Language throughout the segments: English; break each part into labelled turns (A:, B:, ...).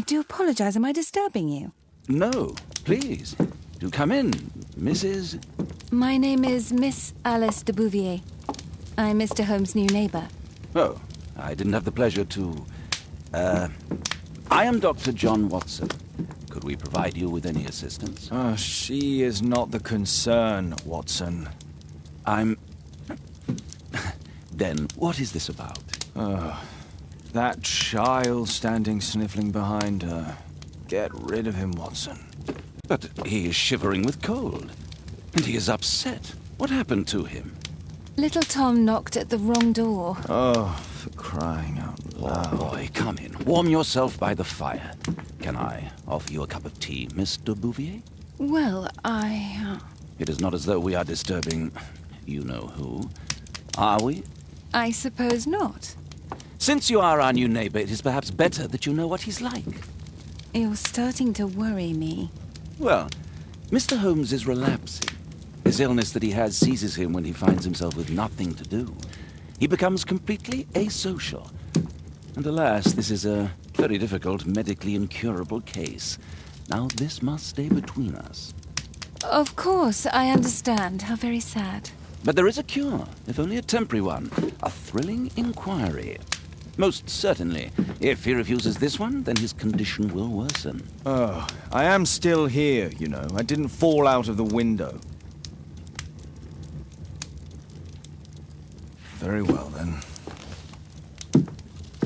A: I do apologise. Am I disturbing you?
B: No, please. Do come in, Mrs.
A: My name is Miss Alice de Bouvier. I'm Mr. Holmes' new neighbour.
B: Oh, I didn't have the pleasure to... I am Dr. John Watson. Could we provide you with any assistance?
C: Oh, she is not the concern, Watson.
B: I'm... Then, what is this about?
C: Oh, that child standing sniffling behind her. Get rid of him, Watson.
B: But he is shivering with cold. And he is upset. What happened to him?
A: Little Tom knocked at the wrong door.
C: Oh, for crying out loud.
B: Oh, boy, come in. Warm yourself by the fire. Can I offer you a cup of tea, Miss de Bouvier?
A: Well,
B: It is not as though we are disturbing you-know-who, are we?
A: I suppose not.
B: Since you are our new neighbor, it is perhaps better that you know what he's like.
A: You're starting to worry me.
B: Well, Mr. Holmes is relapsing. This illness that he has seizes him when he finds himself with nothing to do. He becomes completely asocial. And alas, this is a very difficult, medically incurable case. Now, this must stay between us.
A: Of course, I understand. How very sad.
B: But there is a cure, if only a temporary one. A thrilling inquiry. Most certainly. If he refuses this one, then his condition will worsen.
C: Oh, I am still here, you know. I didn't fall out of the window. Very well, then.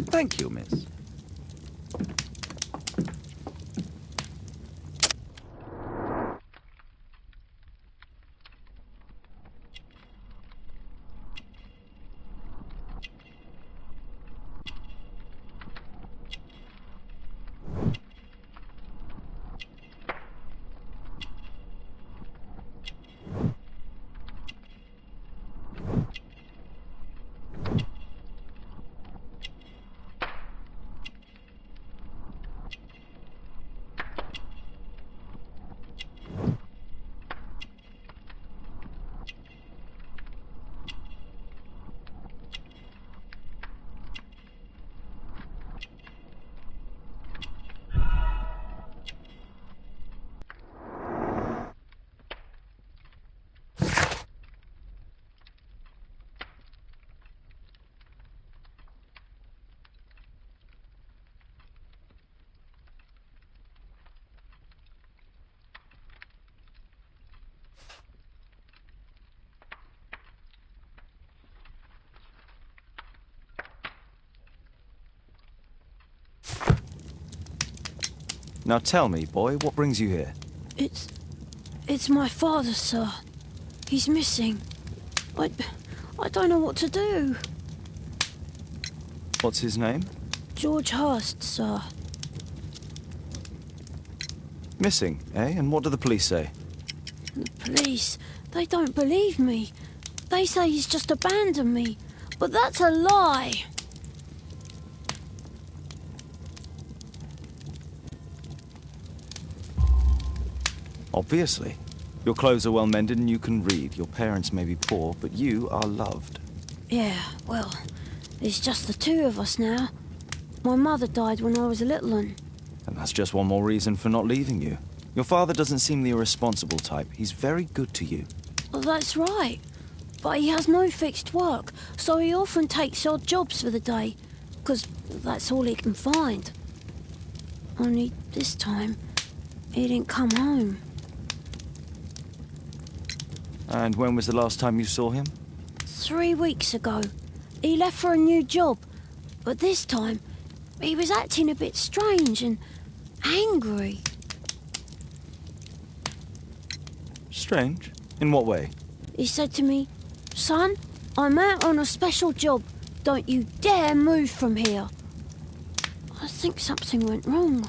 B: Thank you, miss.
C: Now tell me, boy, what brings you here?
D: It's my father, sir. He's missing. I don't know what to do.
C: What's his name?
D: George Hurst, sir.
C: Missing, eh? And what do the police say?
D: The police, they don't believe me. They say he's just abandoned me. But that's a lie.
C: Obviously. Your clothes are well mended and you can read. Your parents may be poor, but you are loved.
D: Yeah, well, it's just the two of us now. My mother died when I was a little one.
C: And that's just one more reason for not leaving you. Your father doesn't seem the irresponsible type. He's very good to you.
D: Well, that's right. But he has no fixed work, so he often takes odd jobs for the day, 'cause that's all he can find. Only this time, he didn't come home.
C: And when was the last time you saw him?
D: 3 weeks ago. He left for a new job, but this time, he was acting a bit strange and angry.
C: Strange? In what way?
D: He said to me, "Son, I'm out on a special job. Don't you dare move from here." I think something went wrong.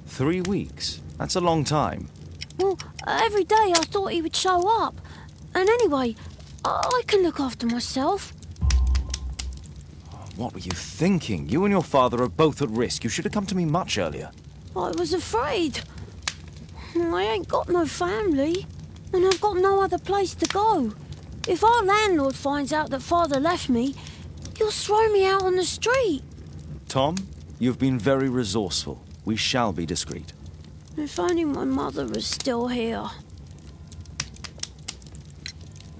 C: 3 weeks? That's a long time.
D: Well, every day I thought he would show up. And anyway, I can look after myself.
C: What were you thinking? You and your father are both at risk. You should have come to me much earlier.
D: I was afraid. I ain't got no family, and I've got no other place to go. If our landlord finds out that Father left me, he'll throw me out on the street.
C: Tom, you've been very resourceful. We shall be discreet.
D: If only my mother was still here.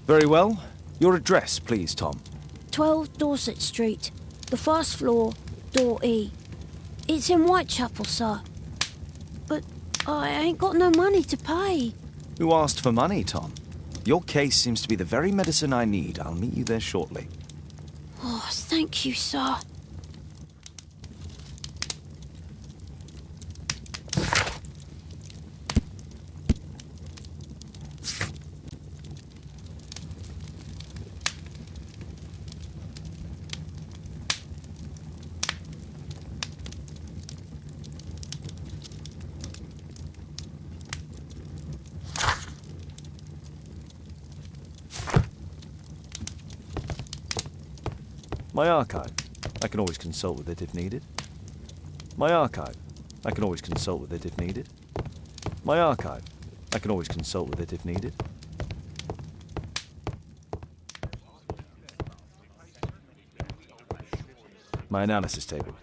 C: Very well. Your address, please, Tom.
D: 12 Dorset Street, the first floor, door E. It's in Whitechapel, sir. But I ain't got no money to pay.
C: Who asked for money, Tom? Your case seems to be the very medicine I need. I'll meet you there shortly.
D: Oh, thank you, sir.
C: My archive. I can always consult with it if needed. My archive. I can always consult with it if needed. My archive. I can always consult with it if needed. My analysis table.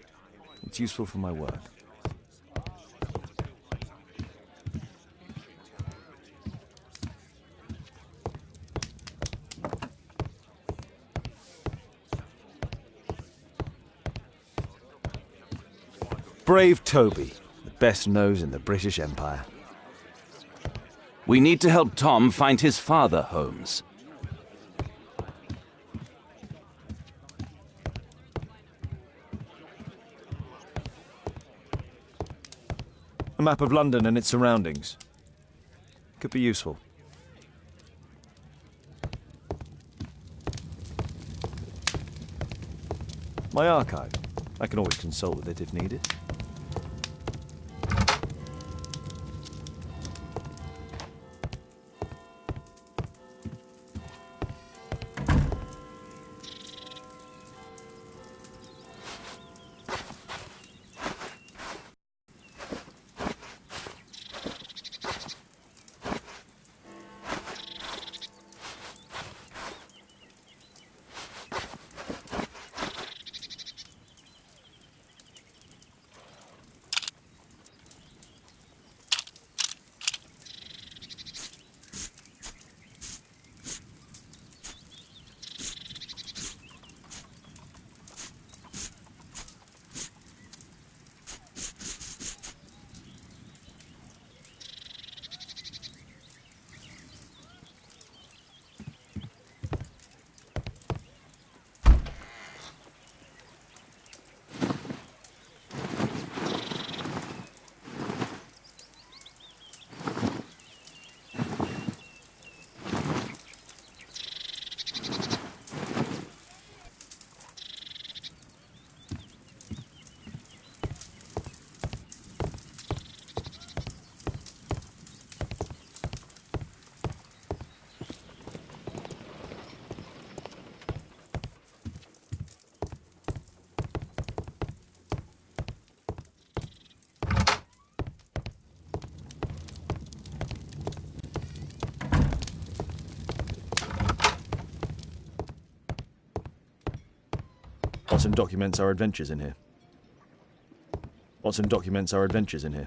C: It's useful for my work. Brave Toby, the best nose in the British Empire.
B: We need to help Tom find his father, Holmes.
C: A map of London and its surroundings. Could be useful. My archive. I can always consult with it if needed. Watson documents our adventures in here. Watson documents our adventures in here.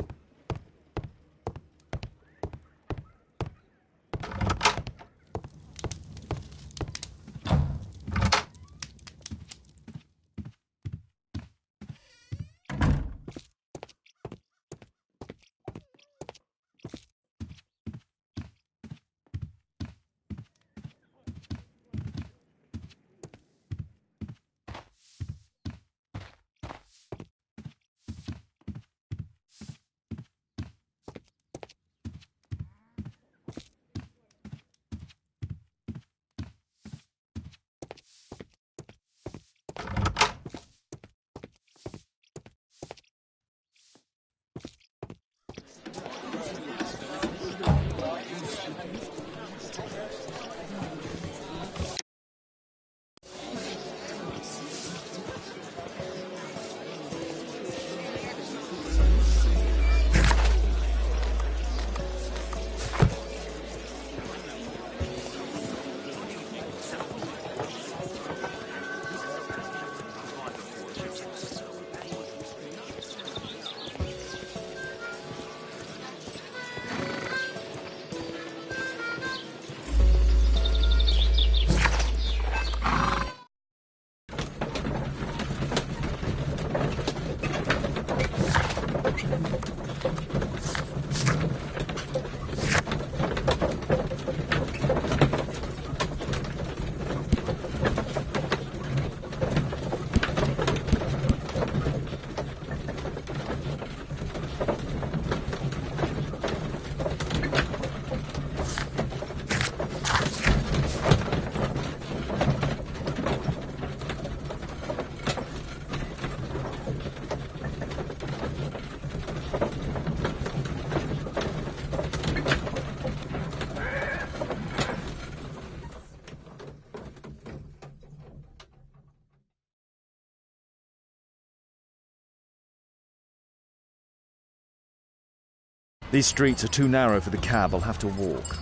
C: These streets are too narrow for the cab. I'll have to walk.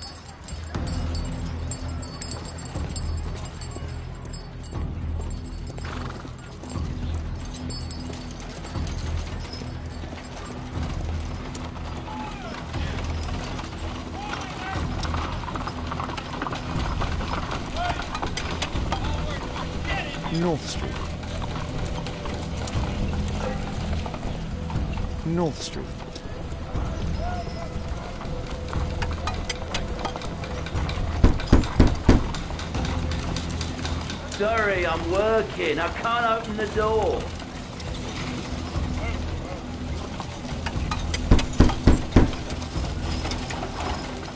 C: North Street. North Street.
B: Sorry, I'm working. I can't open the door.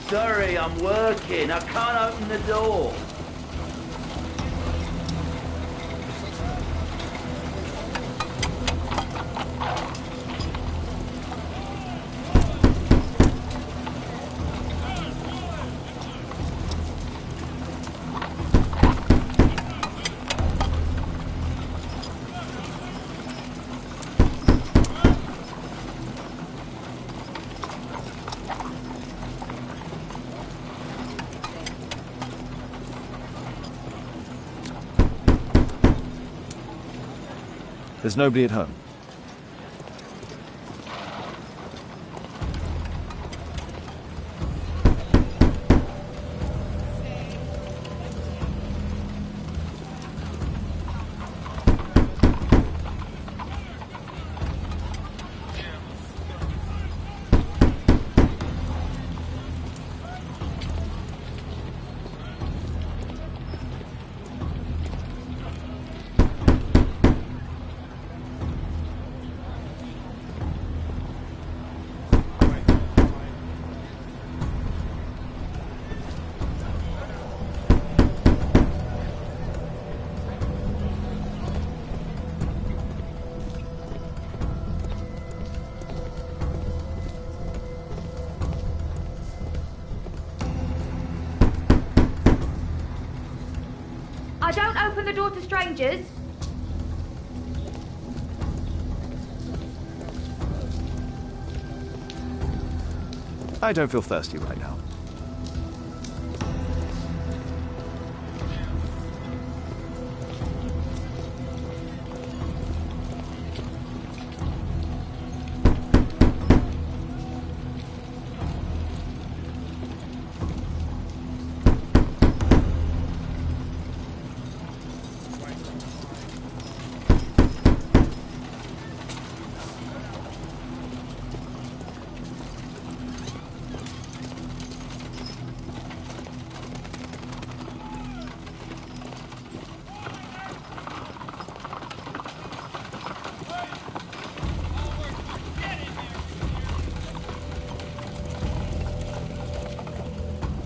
B: Sorry, I'm working. I can't open the door.
C: There's nobody at home.
E: I don't open the door to strangers.
C: I don't feel thirsty right now.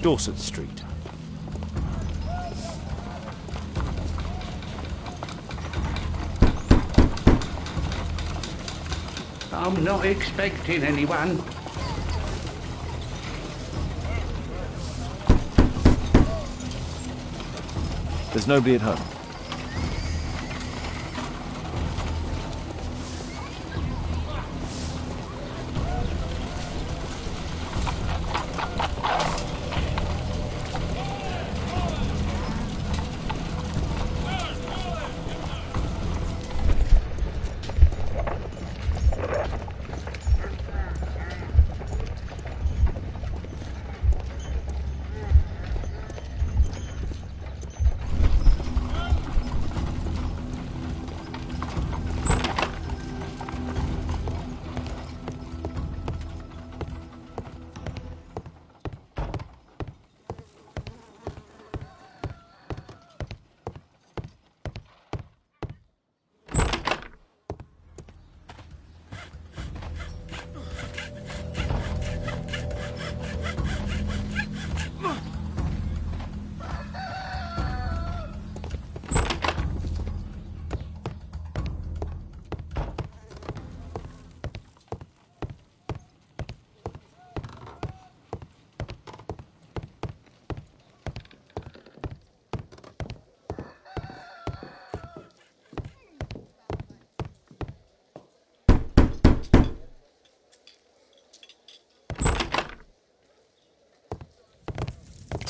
C: Dorset Street.
F: I'm not expecting anyone.
C: There's nobody at home.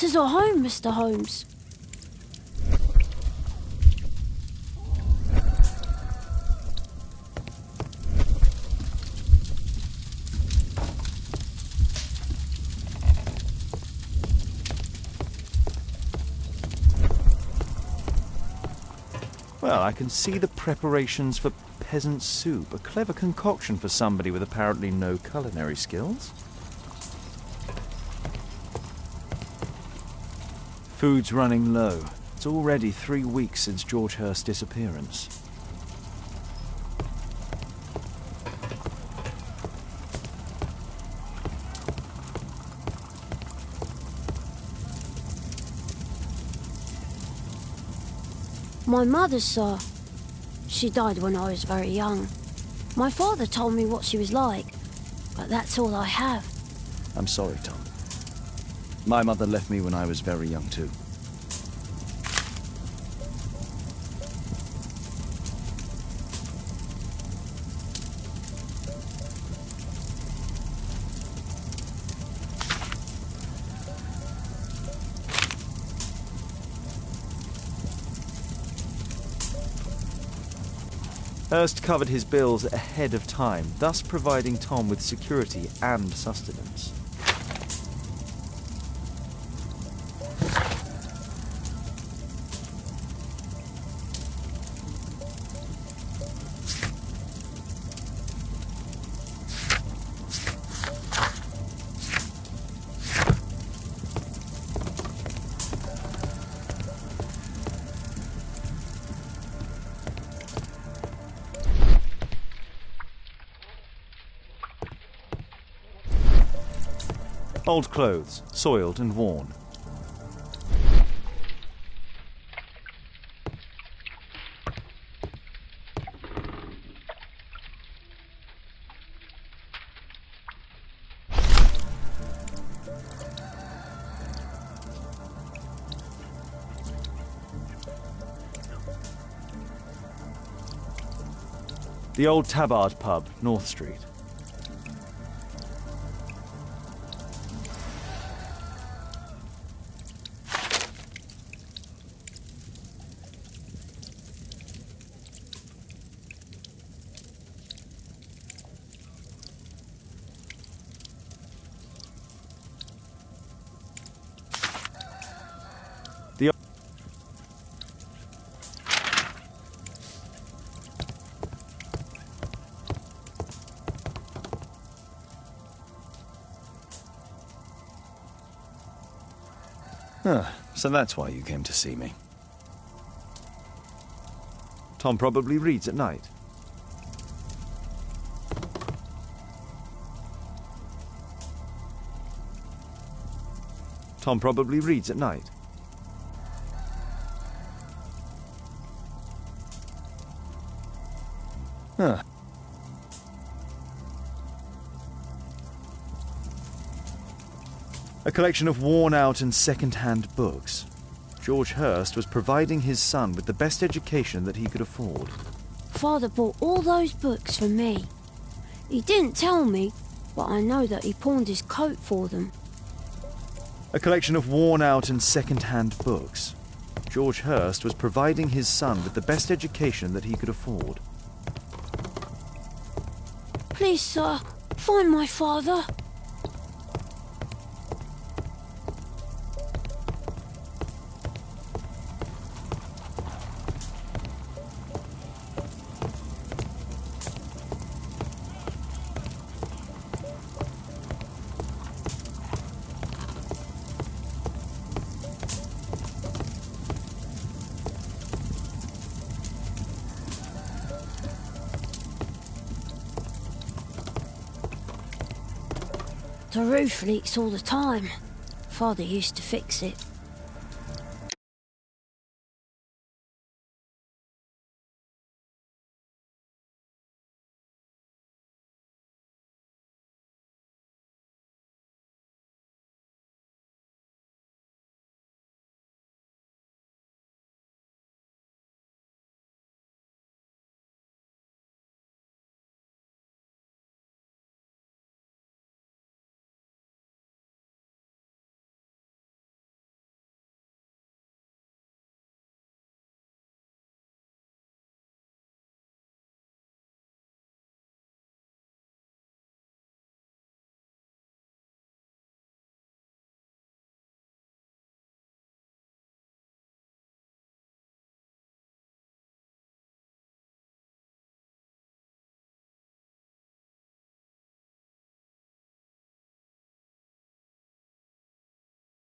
D: doctors are home, Mr. Holmes.
C: Well, I can see the preparations for peasant soup. A clever concoction for somebody with apparently no culinary skills. Food's running low. It's already 3 weeks since George Hurst's disappearance.
D: My mother, sir. She died when I was very young. My father told me what she was like, but that's all I have.
C: I'm sorry, Tom. My mother left me when I was very young, too. Hurst covered his bills ahead of time, thus providing Tom with security and sustenance. Old clothes, soiled and worn. The old Tabard pub, North Street. So that's why you came to see me. Tom probably reads at night. Tom probably reads at night. Huh. A collection of worn-out and second-hand books. George Hurst was providing his son with the best education that he could afford.
D: Father bought all those books for me. He didn't tell me, but I know that he pawned his coat for them.
C: A collection of worn-out and second-hand books. George Hurst was providing his son with the best education that he could afford.
D: Please, sir, find my father. The roof leaks all the time. Father used to fix it.